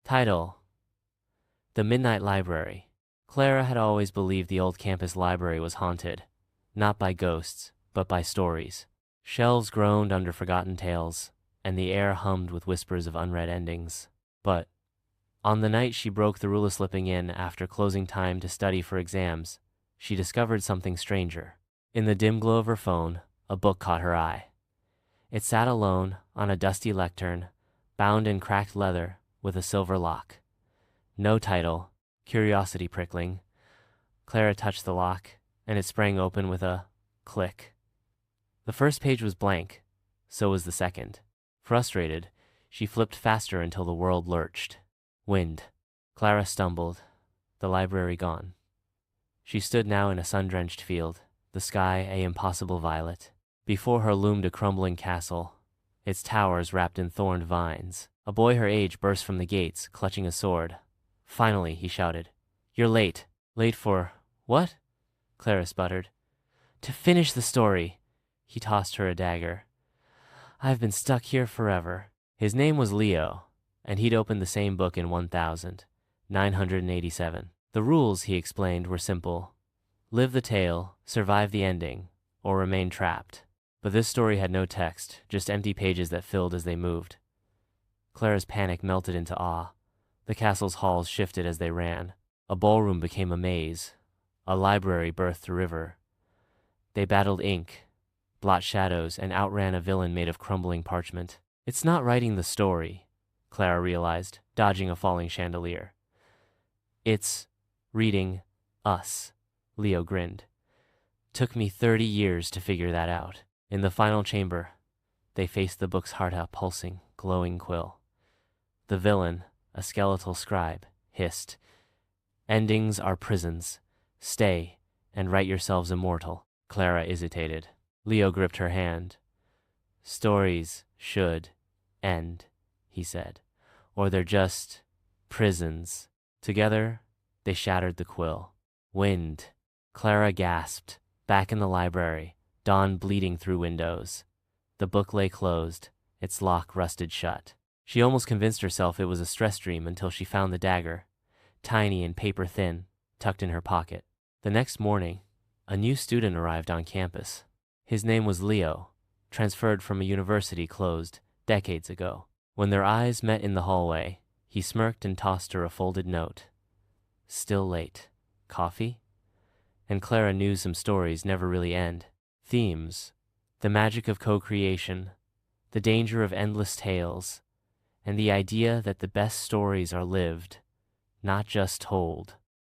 Title: The Midnight Library. Clara had always believed the old campus library was haunted, not by ghosts, but by stories. Shelves groaned under forgotten tales, and the air hummed with whispers of unread endings. But on the night she broke the rule of slipping in after closing time to study for exams, she discovered something stranger. In the dim glow of her phone, a book caught her eye. It sat alone on a dusty lectern, bound in cracked leather with a silver lock. No title, curiosity prickling. Clara touched the lock, and it sprang open with a click. The first page was blank, so was the second. Frustrated, she flipped faster until the world lurched. Wind. Clara stumbled, the library gone. She stood now in a sun-drenched field, the sky a impossible violet. Before her loomed a crumbling castle, its towers wrapped in thorned vines. A boy her age burst from the gates, clutching a sword. Finally, he shouted, "You're late." "Late for what?" Clara sputtered. "To finish the story." He tossed her a dagger. "I've been stuck here forever." His name was Leo, and he'd opened the same book in 1987. The rules, he explained, were simple. Live the tale, survive the ending, or remain trapped. But this story had no text, just empty pages that filled as they moved. Clara's panic melted into awe. The castle's halls shifted as they ran. A ballroom became a maze. A library birthed a river. They battled ink, blot shadows, and outran a villain made of crumbling parchment. "It's not writing the story," Clara realized, dodging a falling chandelier. "It's reading us," Leo grinned. "Took me 30 years to figure that out." In the final chamber, they faced the book's heart-out pulsing, glowing quill. The villain, a skeletal scribe, hissed, "Endings are prisons. Stay, and write yourselves immortal." Clara hesitated. Leo gripped her hand. "Stories should end," he said, "or they're just prisons." Together, they shattered the quill. Wind. Clara gasped, back in the library, dawn bleeding through windows. The book lay closed, its lock rusted shut. She almost convinced herself it was a stress dream until she found the dagger, tiny and paper thin, tucked in her pocket. The next morning, a new student arrived on campus. His name was Leo, transferred from a university closed decades ago. When their eyes met in the hallway, he smirked and tossed her a folded note. "Still late. Coffee?" And Clara knew some stories never really end. Themes, the magic of co-creation, the danger of endless tales, and the idea that the best stories are lived, not just told.